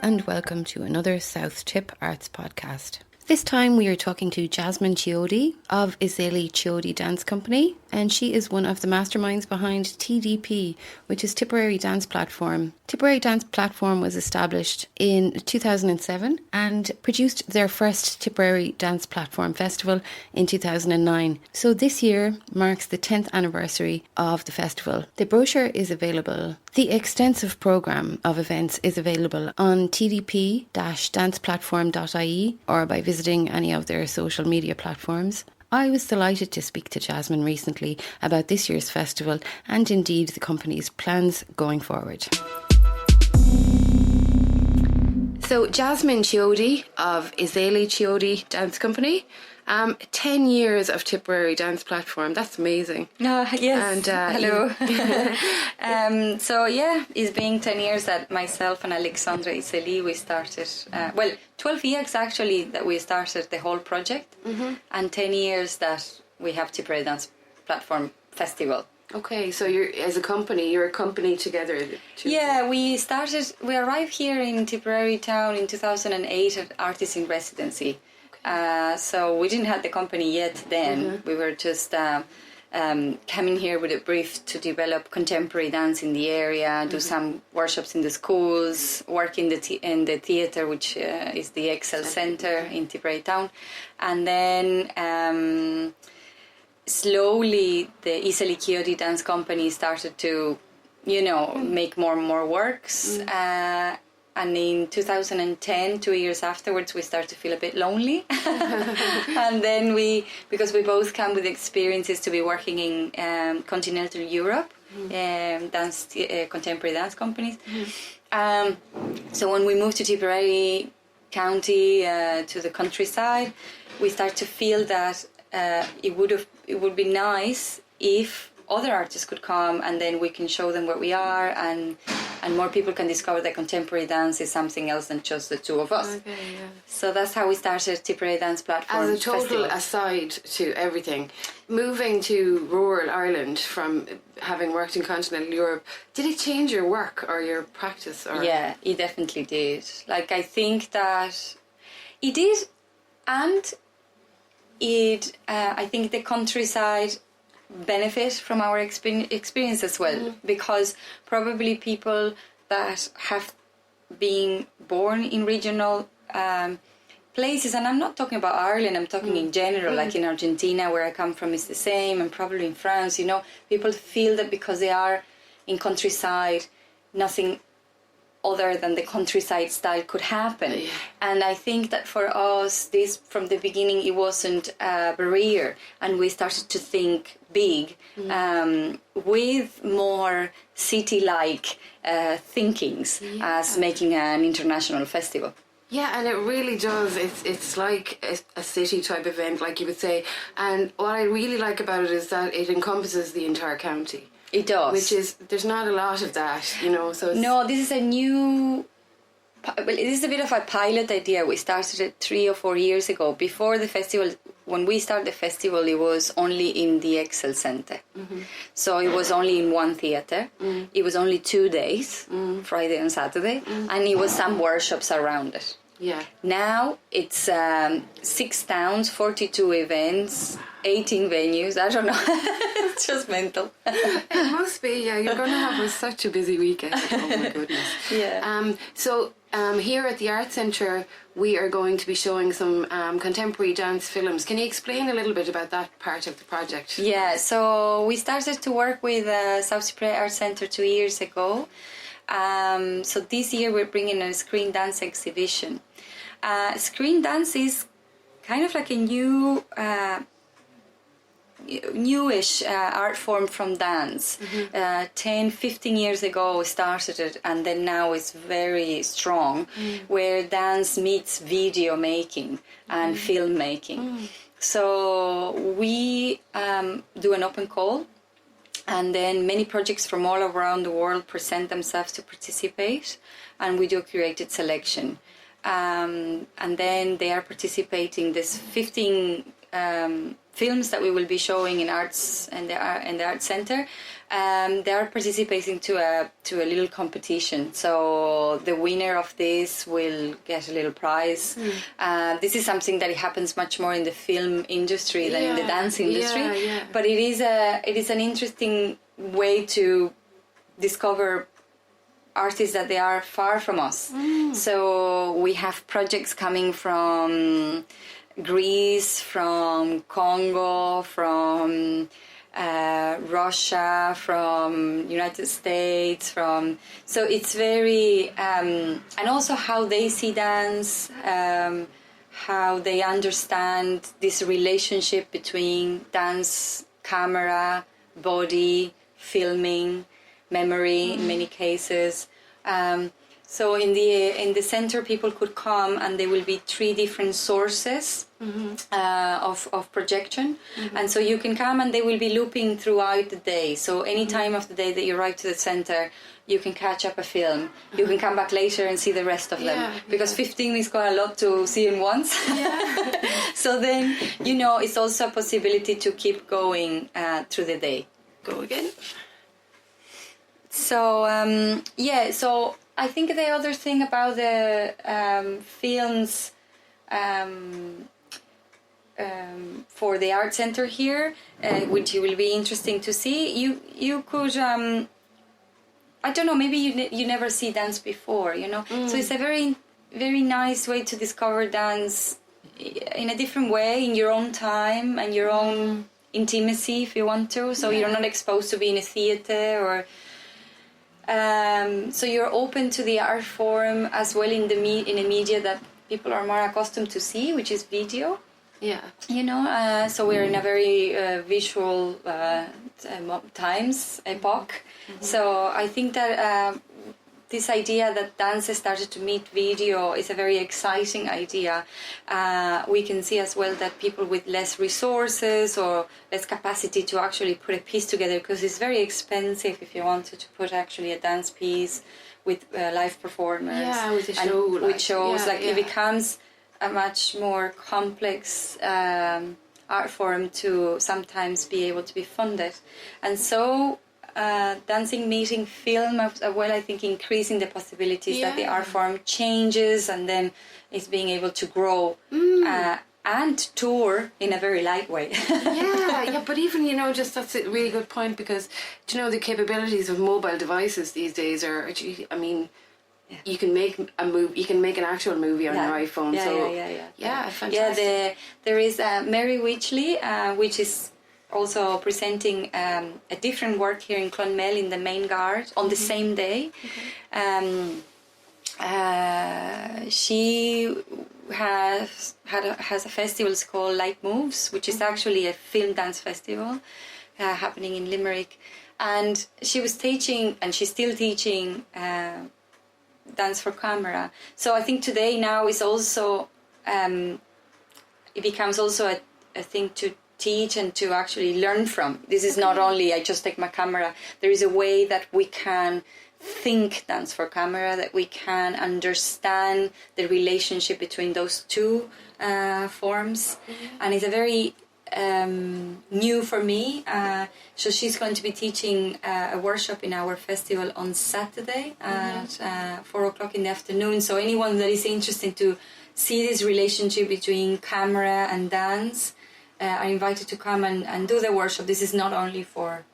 and welcome to another South Tip Arts podcast. This time we are talking to Jasmine Chiodi of Izeli Chiodi Dance Company, and she is one of the masterminds behind TDP, which is Tipperary Dance Platform. Tipperary Dance Platform was established in 2007 and produced their first Tipperary Dance Platform Festival in 2009. So this year marks the 10th anniversary of the festival. The brochure is available. The extensive programme of events is available on tdp-danceplatform.ie or by visiting any of their social media platforms. I was delighted to speak to Jasmine recently about this year's festival and indeed the company's plans going forward. So Jasmine Chiodi of Izeli Chiodi Dance Company. 10 years of Tipperary Dance Platform. That's amazing. Yes. And, hello. It's been 10 years that myself and Alexandra Izeli, we started, 12 years actually that we started the whole project, and 10 years that we have Tipperary Dance Platform Festival. Okay, so you're a company together. Yeah, we arrived here in Tipperary town in 2008 at Artist in Residency. So we didn't have the company yet then. We were just coming here with a brief to develop contemporary dance in the area, do some workshops in the schools, work in the theatre, which is the Excel Centre in Tipperary town. And then slowly the Izeli Chiodi Dance Company started to, make more and more works. And in 2010, 2 years afterwards, we started to feel a bit lonely. And then because we both come with experiences to be working in continental Europe, contemporary dance companies. So when we moved to Tipperary County, to the countryside, we started to feel that it would be nice if other artists could come and then we can show them where we are and more people can discover that contemporary dance is something else than just the two of us. Okay, yeah. So that's how we started Tipperary Dance Platform As a total Festival. aside to everything, moving to rural Ireland from having worked in continental Europe, did it change your work or your practice? Or? Yeah, it definitely did. I think that it did, and I think the countryside benefit from our experience as well, because probably people that have been born in regional places, and I'm not talking about Ireland, I'm talking in general, like in Argentina where I come from is the same, and probably in France, people feel that because they are in countryside, nothing other than the countryside style could happen. Yeah. And I think that for us, this from the beginning, it wasn't a barrier, and we started to think big with more city-like thinkings as making an international festival. Yeah, and it really does. It's like a city type event, like you would say. And what I really like about it is that it encompasses the entire county. It does. Which is, there's not a lot of that, so it's... No, this is a this is a bit of a pilot idea. We started it 3 or 4 years ago. Before the festival, when we started the festival, it was only in the Excel Centre. So it was only in one theatre. It was only 2 days, Friday and Saturday, and it was some workshops around it. Yeah. Now it's 6 towns, 42 events, 18 venues. I don't know. It's just mental. It must be, yeah. You're going to have such a busy weekend. Oh my goodness. Yeah. So here at the Art Centre, we are going to be showing some contemporary dance films. Can you explain a little bit about that part of the project? Yeah. So we started to work with South Tipperary Art Centre 2 years ago. So this year we're bringing a screen dance exhibition. Screen dance is kind of like a newish art form from dance. 10, 15 years ago we started it, and then now it's very strong, where dance meets video making and film making. So we do an open call, and then many projects from all around the world present themselves to participate, and we do a curated selection. And then they are participating. There's 15 films that we will be showing in arts and the art center, they are participating to a little competition. So the winner of this will get a little prize. This is something that happens much more in the film industry than in the dance industry. But it is an interesting way to discover artists that they are far from us. So we have projects coming from Greece, from Congo, from Russia, from United States, so it's very and also how they see dance, how they understand this relationship between dance, camera, body, filming, memory in many cases. So in the center, people could come, and there will be 3 different sources of projection, and so you can come, and they will be looping throughout the day. So any time of the day that you arrive to the center, you can catch up a film. You can come back later and see the rest of them, because 15 is quite a lot to see in once. So then, it's also a possibility to keep going through the day. Go again. So so I think the other thing about the films for the art center here, which will be interesting to see, you could I don't know, maybe you never see dance before, So it's a very, very nice way to discover dance in a different way, in your own time and your own intimacy, if you want to. So you're not exposed to be in a theater or. So you're open to the art form as well in a media that people are more accustomed to see, which is video. So we're in a very visual epoch. So I think that this idea that dance started to meet video is a very exciting idea. We can see as well that people with less resources or less capacity to actually put a piece together, because it's very expensive if you wanted to put actually a dance piece with live performers. With a show. With shows. It becomes a much more complex art form to sometimes be able to be funded. And so dancing meeting film as well, I think, increasing the possibilities that the art form changes and then is being able to grow and tour in a very light way. But even, just that's a really good point, because, the capabilities of mobile devices these days are, you can make a movie, you can make an actual movie on your iPhone. Fantastic. There is Mary Witchley, which is also presenting a different work here in Clonmel in the main guard on the same day. She has a festival called Light Moves, which is actually a film dance festival happening in Limerick, and she was teaching, and she's still teaching dance for camera. So I think today now is also it becomes also a thing to teach and to actually learn from. This is not only I just take my camera. There is a way that we can think dance for camera, that we can understand the relationship between those two forms. And it's a very new for me. So she's going to be teaching a workshop in our festival on Saturday at 4:00 in the afternoon. So anyone that is interested to see this relationship between camera and dance are invited to come and do the workshop. This is not only for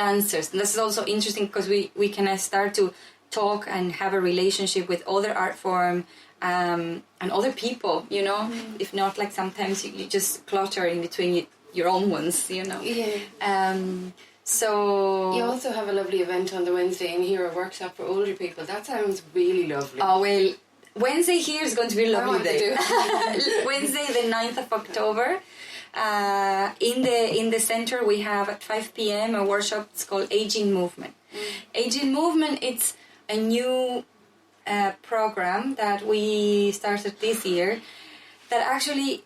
dancers. And this is also interesting because we can start to talk and have a relationship with other art form and other people, if not like sometimes you just clutter in between your own ones, So you also have a lovely event on the Wednesday in here, a workshop for older people. That sounds really lovely. Oh, well, Wednesday here is going to be a lovely day. Wednesday, the 9th of October. In the center, we have at 5 p.m. a workshop. It's called Aging Movement. Aging Movement, it's a new program that we started this year that actually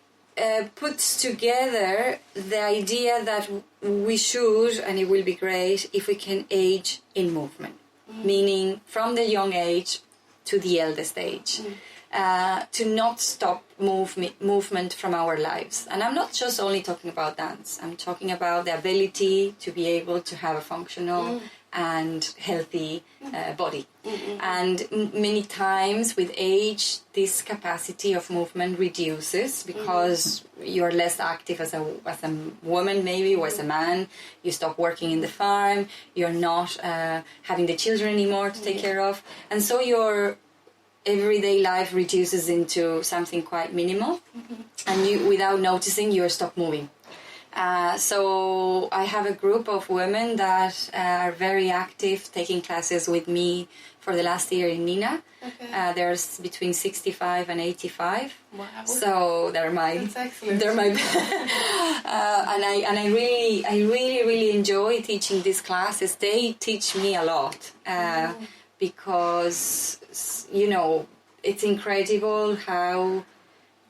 puts together the idea that we should, and it will be great, if we can age in movement. Meaning from the young age to the eldest age. to not stop movement from our lives. And I'm not just only talking about dance. I'm talking about the ability to be able to have a functional and healthy body. And many times with age, this capacity of movement reduces because you're less active as a woman maybe, or as a man. You stop working in the farm, you're not having the children anymore to take care of, and so your everyday life reduces into something quite minimal, and you, without noticing, you stop moving. So I have a group of women that are very active, taking classes with me for the last year in Nina. Okay. There's between 65 and 85. Wow. So they're my. That's excellent. They're my. And I really enjoy teaching these classes. They teach me a lot because it's incredible how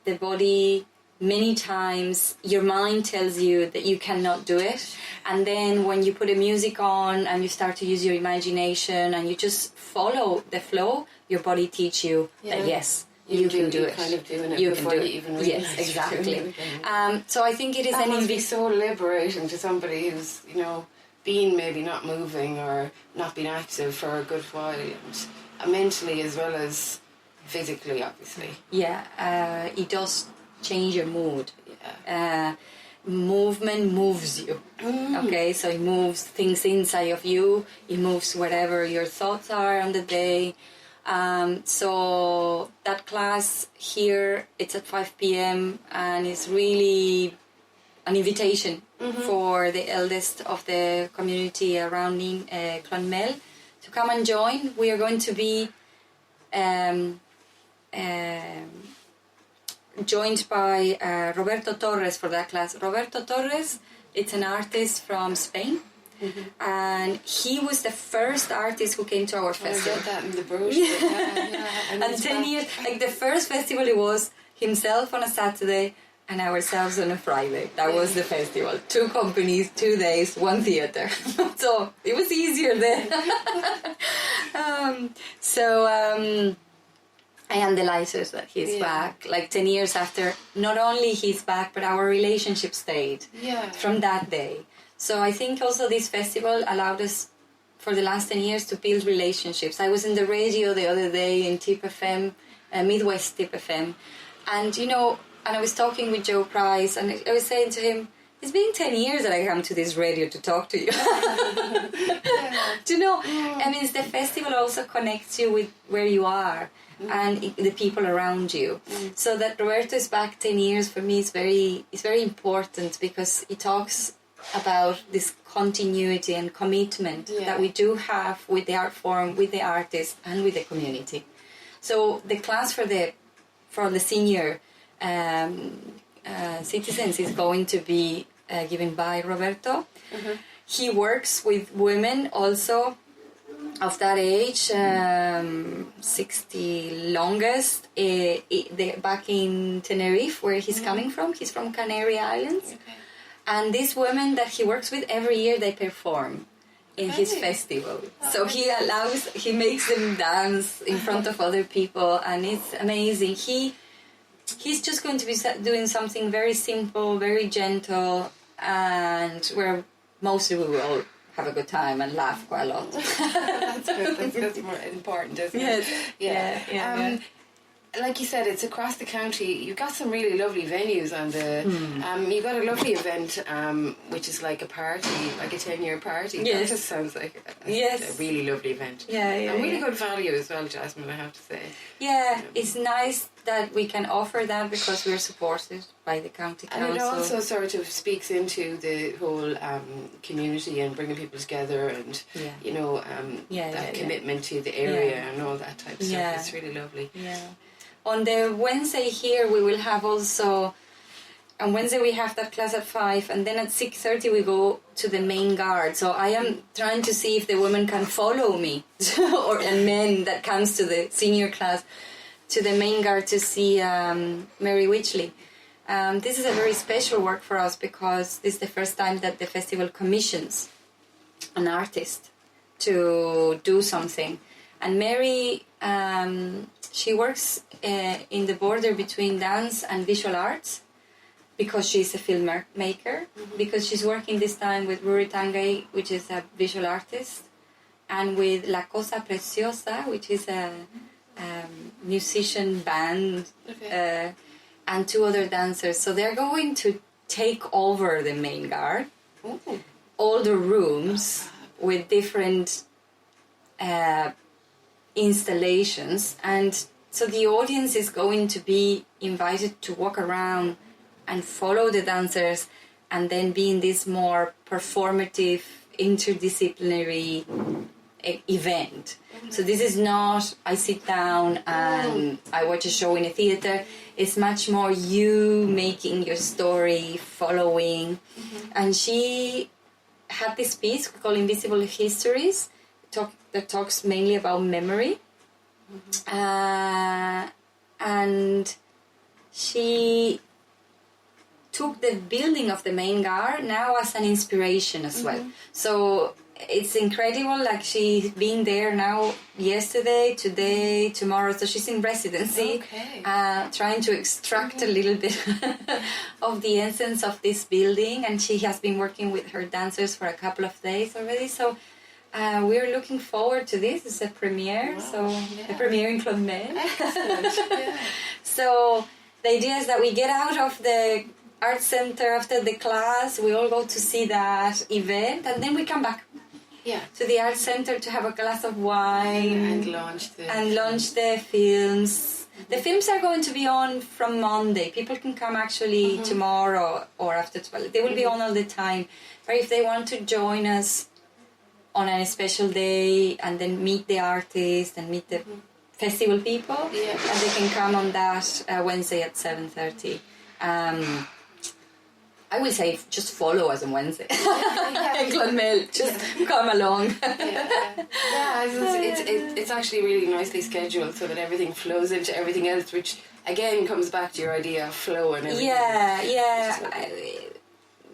the body. Many times your mind tells you that you cannot do it, and then when you put a music on and you start to use your imagination and you just follow the flow, your body teach you that yes, you can do it. Kind of doing it you before can do you it. even realize. Yes, exactly. So I think it is that an must be so liberating to somebody who's been maybe not moving or not been active for a good while, and mentally as well as physically, obviously. Yeah, it does change your mood. Movement moves you. Okay, so it moves things inside of you. It moves whatever your thoughts are on the day. So that class here, it's at 5 p.m. and it's really an invitation for the eldest of the community around Clonmel to come and join. We are going to be joined by Roberto Torres for that class. Roberto Torres, it's an artist from Spain, and he was the first artist who came to our festival. I read that in the brochure. And 10 years, like the first festival, it was himself on a Saturday and ourselves on a Friday. That was the festival. 2 companies, 2 days, 1 theater. So it was easier then. I am delighted that he's back. Like 10 years after, not only he's back, but our relationship stayed from that day. So I think also this festival allowed us for the last 10 years to build relationships. I was in the radio the other day in Tip FM, Midwest Tip FM, and and I was talking with Joe Price, and I was saying to him, it's been 10 years that I come to this radio to talk to you. I mean, the festival also connects you with where you are and the people around you. So that Roberto is back 10 years for me is very important, because it talks about this continuity and commitment that we do have with the art form, with the artist, and with the community. So the class for the senior citizens is going to be given by Roberto. He works with women also of that age, 60 longest, back in Tenerife, where he's coming from. He's from Canary Islands. And these women that he works with, every year they perform in his festival. So he makes them dance in front of other people, and it's amazing. He's just going to be doing something very simple, very gentle, and where mostly we will have a good time and laugh quite a lot. That's good. That's more important, isn't it? Yeah. Like you said, it's across the county. You've got some really lovely venues on the... you've got a lovely event, which is like a party, like a 10-year party. Yes. That just sounds like a really lovely event. And really good value as well, Jasmine, I have to say. Yeah, it's nice that we can offer that because we're supported by the county council. And it also sort of speaks into the whole community and bringing people together and, that commitment to the area and all that type of stuff. It's really lovely. Yeah. On the Wednesday here, we will have also... On Wednesday we have that class at 5, and then at 6:30 we go to the main guard. So I am trying to see if the women can follow me, and men that comes to the senior class, to the main guard to see Mary Witchley. This is a very special work for us because this is the first time that the festival commissions an artist to do something. And Mary She works in the border between dance and visual arts because she's a filmmaker, because she's working this time with Ruri Tangay, which is a visual artist, and with La Cosa Preciosa, which is a musician band, and 2 other dancers. So they're going to take over the main guard, all the rooms with different installations, and so the audience is going to be invited to walk around and follow the dancers and then be in this more performative, interdisciplinary event. So this is not I sit down and I watch a show in a theater. It's much more you making your story, following. And she had this piece called Invisible Histories that talks mainly about memory. And she took the building of the main guard now as an inspiration as well. So it's incredible, like she's been there now yesterday, today, tomorrow, so she's in residency, trying to extract a little bit of the essence of this building, and she has been working with her dancers for a couple of days already, so we're looking forward to this. It's a premiere, a premiere in Clonmel. So the idea is that we get out of the art center after the class, we all go to see that event, and then we come back to the art center to have a glass of wine and launch the films. The films are going to be on from Monday. People can come actually tomorrow or after 12. They will be on all the time. But if they want to join us on a special day and then meet the artist and meet the festival people, and they can come on that Wednesday at 7:30. I will say just follow us on Wednesday. In Clonmel, just come along. It's actually really nicely scheduled so that everything flows into everything else, which again comes back to your idea of flow and everything.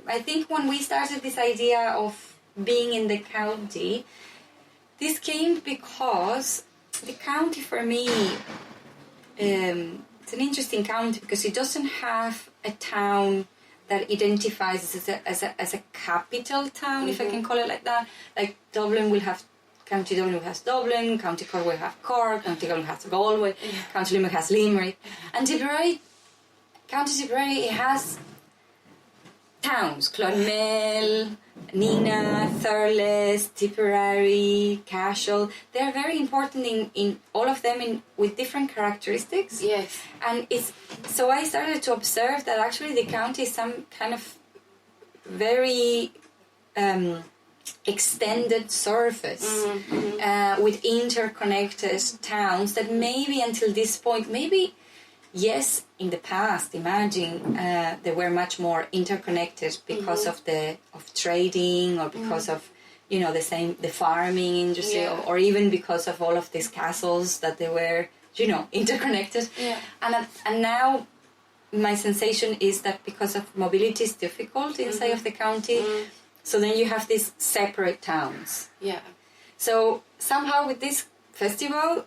I think when we started this idea of being in the county, this came because the county for me, it's an interesting county because it doesn't have a town that identifies as a capital town, if I can call it like that. Like Dublin will have, County Dublin has Dublin, County Cork will have Cork, County Galway has Galway, County Limerick has Limerick. And Tipperary, County Tipperary, it has towns, Clonmel, Nina, Thurles, Tipperary, Cashel. They're very important in all of them with different characteristics. Yes. And so I started to observe that actually the county is some kind of very extended surface with interconnected towns that maybe until this point, yes, in the past, imagine they were much more interconnected because of trading or because of the farming industry or even because of all of these castles that they were interconnected. And now my sensation is that because of mobility is difficult inside of the county, so then you have these separate towns. So somehow with this festival,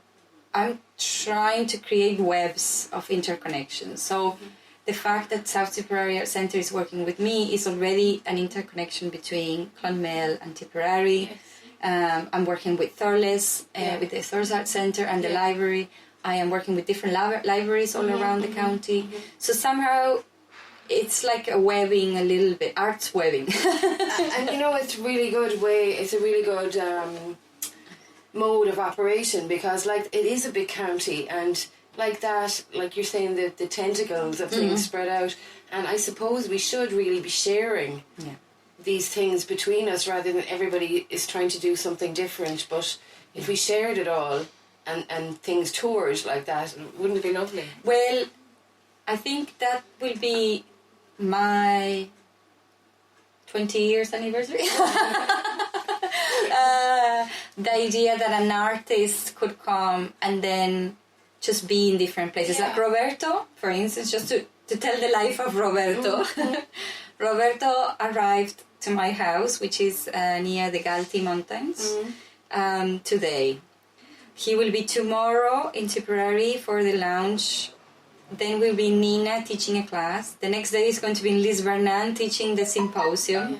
I'm trying to create webs of interconnection. So the fact that South Tipperary Art Centre is working with me is already an interconnection between Clonmel and Tipperary. I'm working with Thurles, with the Thurles Art Centre and the library. I am working with different libraries all around the county. So somehow it's like a webbing a little bit, arts webbing. And it's really good way. It's a really good mode of operation because it is a big county and like you're saying the tentacles of things spread out, and I suppose we should really be sharing these things between us rather than everybody is trying to do something different. But if we shared it all and things toured like that, wouldn't it be lovely? Well, I think that will be my 20 years anniversary. The idea that an artist could come and then just be in different places. Like Roberto, for instance, just to tell the life of Roberto. Roberto arrived to my house, which is near the Galti Mountains, today. He will be tomorrow in Tipperary for the lounge. Then will be Nina teaching a class. The next day is going to be Lisbernan teaching the symposium. Yeah.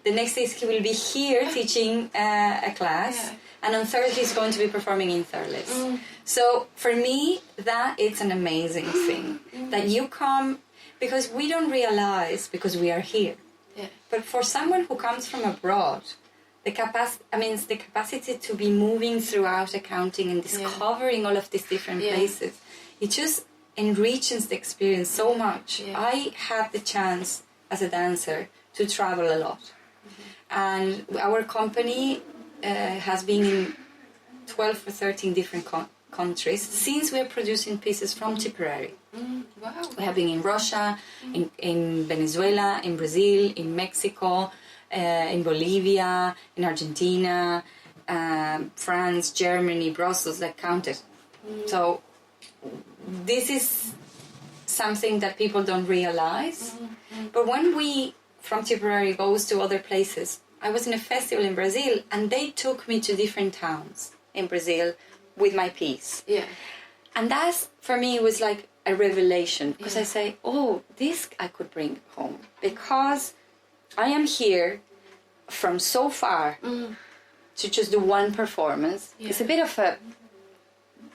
The next day he will be here teaching a class. Yeah. And on Thursday he's going to be performing in Thurles. So for me, that is an amazing thing. That you come, because we don't realize, because we are here. Yeah. But for someone who comes from abroad, the capacity to be moving throughout accounting and discovering all of these different places, it just enriches the experience so much. Yeah. I had the chance as a dancer to travel a lot. And our company has been in 12 or 13 different countries since we're producing pieces from Tipperary. Wow. We have been in Russia, in Venezuela, in Brazil, in Mexico, in Bolivia, in Argentina, France, Germany, Brussels, that counted. So this is something that people don't realize. But when we, from Tipperary, goes to other places, I was in a festival in Brazil and they took me to different towns in Brazil with my piece. Yeah. And that, for me, was like a revelation. Because I say, oh, this I could bring home. Because I am here from so far to just do one performance. It's a bit of a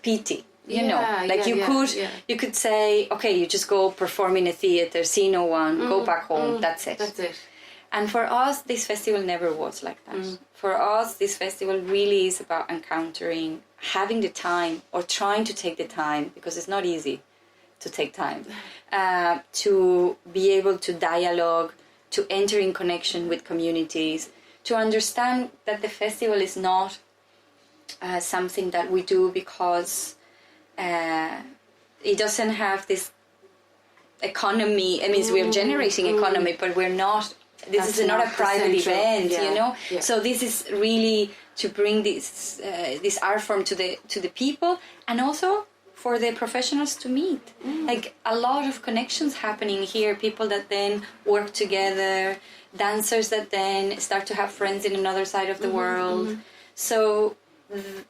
pity, you know. Like you could say, okay, you just go perform in a theater, see no one, go back home, that's it. That's it. And for us, this festival never was like that. For us, this festival really is about encountering, having the time, or trying to take the time, because it's not easy to take time, to be able to dialogue, to enter in connection with communities, to understand that the festival is not something that we do because it doesn't have this economy. I mean, we're generating economy, but we're not. This is not a private event, you know. Yeah. So this is really to bring this art form to the people, and also for the professionals to meet. Like a lot of connections happening here. People that then work together, dancers that then start to have friends in another side of the world. So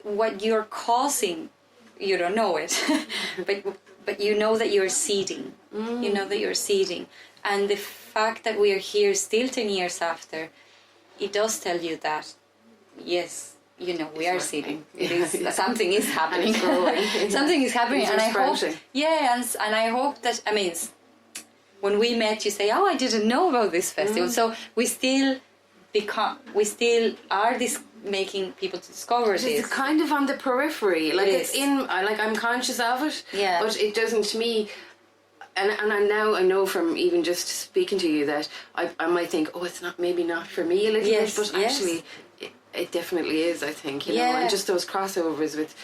what you're causing, you don't know it, but you know that you're seeding. You know that you're seeding, and the fact that we are here still 10 years after, it does tell you that, yes, you know, we are seeding. It is something is happening. Something is happening, and I hope, and I hope that, I mean, when we met, you say, oh, I didn't know about this festival. So we still are making people to discover this. It's kind of on the periphery, like it's in, like I'm conscious of it, but it doesn't, to me. And I know from even just speaking to you that I might think, oh, it's maybe not for me a little bit, but actually it definitely is, I think, you know, and just those crossovers with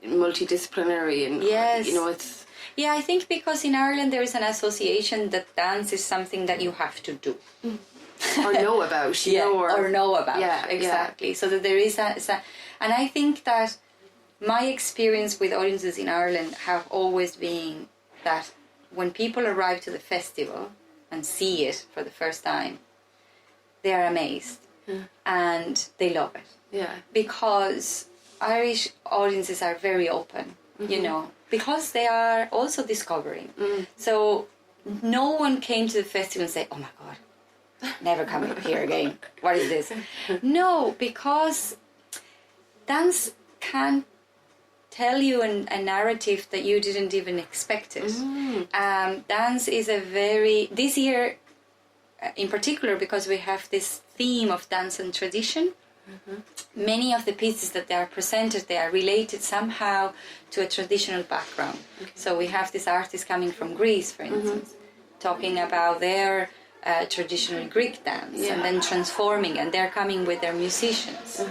multidisciplinary and, you know, it's... Yeah, I think because in Ireland there is an association that dance is something that you have to do. Or know about, you know, or know about, exactly. So that there is and I think that my experience with audiences in Ireland have always been that when people arrive to the festival and see it for the first time, they are amazed and they love it. Yeah. Because Irish audiences are very open, you know, because they are also discovering. So no one came to the festival and said, oh my God, never coming here again. What is this? No, because dance can tell you a narrative that you didn't even expect it. Dance is this year in particular, because we have this theme of dance and tradition, many of the pieces that they are presented, they are related somehow to a traditional background. So we have this artist coming from Greece, for instance, talking about their traditional Greek dance and then transforming, and they're coming with their musicians.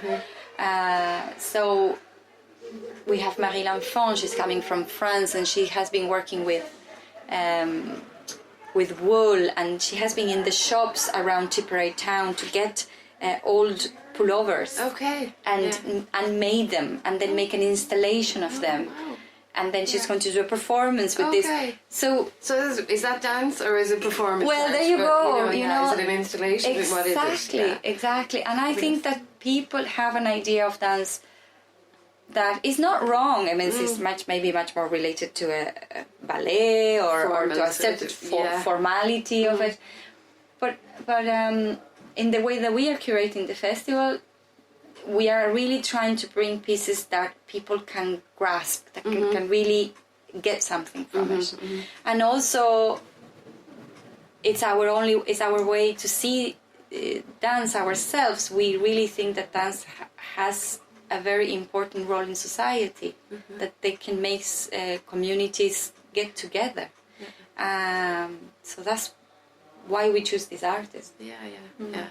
So we have Marie L'Enfant, she's coming from France, and she has been working with wool, and she has been in the shops around Tipperary town to get old pullovers and made them, and then make an installation of them. And then she's going to do a performance with this. So is that dance or is it performance? Well, there you go. You know, is it an installation? Exactly, exactly. And I think that people have an idea of dance that is not wrong. I mean, this is maybe much more related to a ballet or to a certain formality of it. But in the way that we are curating the festival, we are really trying to bring pieces that people can grasp, that can really get something from it. And also, it's our way to see dance ourselves. We really think that dance has a very important role in society, that they can make communities get together. So that's why we choose these artists. Yeah.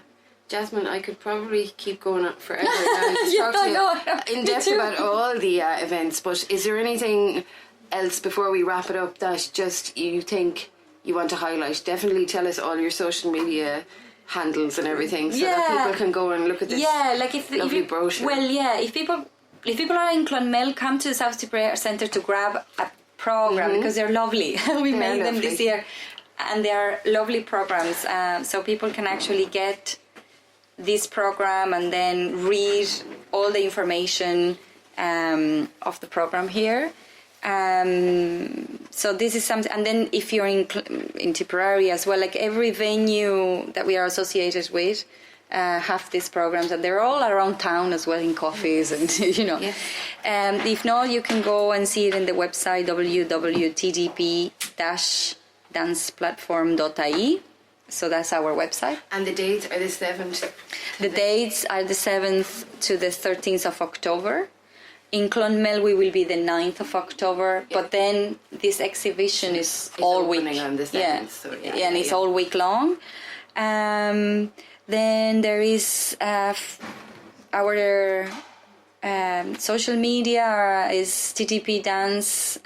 Jasmine, I could probably keep going on forever and talk to you in depth about all the events, but is there anything else before we wrap it up that just you think you want to highlight? Definitely tell us all your social media handles and everything so that people can go and look at this lovely brochure. Well, if people are in Clonmel, come to the South Tipperary Arts Centre to grab a program because they're lovely. We made them this year, and they are lovely programs. So people can actually get this program and then read all the information of the program here. So this is something, and then if you're in Tipperary as well, like every venue that we are associated with have these programs, and they're all around town as well in coffees and if not, you can go and see it in the website www.tdp-danceplatform.ie. So that's our website. And the dates are the 7th? The dates are the 7th to the 13th of October. In Clonmel, we will be the 9th of October, but then this exhibition is all week. On the 7th, and it's all week long. Then there is our social media is TDP Dance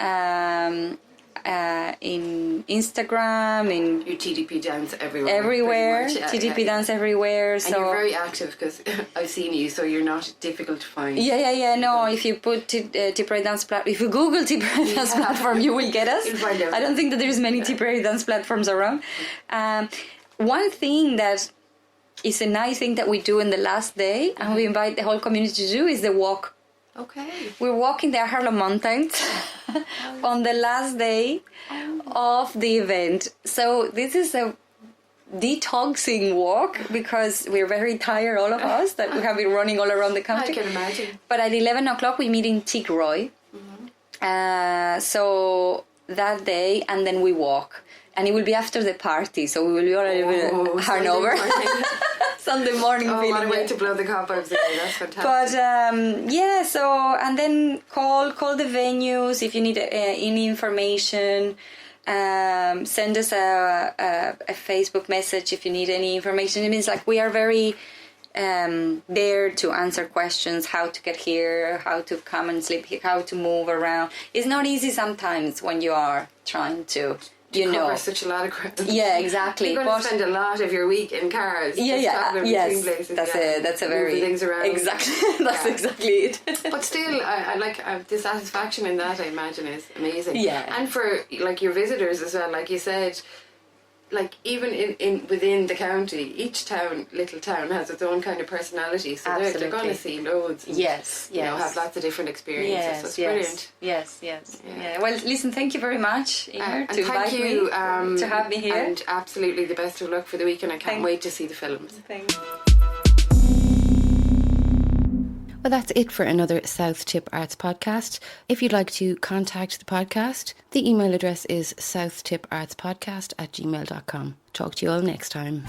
in Instagram, in your TDP Dance everywhere. Everywhere, TDP Dance everywhere. And you're very active because I've seen you, so you're not difficult to find. No, if you put Tipperary Dance Platform, if you Google Tipperary Dance Platform, you will get us. You'll find out. I don't think that there's many Tipperary Dance platforms around. One thing that is a nice thing that we do in the last day, and we invite the whole community to do, is the walk. Okay. We're walking the Harlem Mountains on the last day of the event. So this is a detoxing walk because we're very tired, all of us, that we have been running all around the country. I can imagine. But at 11 o'clock we meet in Tigroy. So that day, and then we walk. And it will be after the party, so we will be all a little bit hangover. Sunday morning feeling. What a way to blow the cobwebs away. That's fantastic. But so, and then call the venues if you need any information. Send us a Facebook message if you need any information. It means like we are very there to answer questions, how to get here, how to come and sleep here, how to move around. It's not easy sometimes when you are trying to cover such a lot of ground. Yeah, exactly. You're going to spend a lot of your week in cars. Yes. That's a very things around. Exactly. That's exactly it. But still, I like the satisfaction in that. I imagine is amazing. Yeah. And for like your visitors as well, like you said. Like even in within the county, each little town has its own kind of personality. So they're going to see loads. And, have lots of different experiences. So it's brilliant. Yes. Yeah. Well, listen, thank you very much, Inger, to invite me, to have me here. And absolutely the best of luck for the weekend. I can't wait to see the films. Thanks. Well, that's it for another South Tip Arts podcast. If you'd like to contact the podcast, the email address is southtippartspodcast@gmail.com. Talk to you all next time.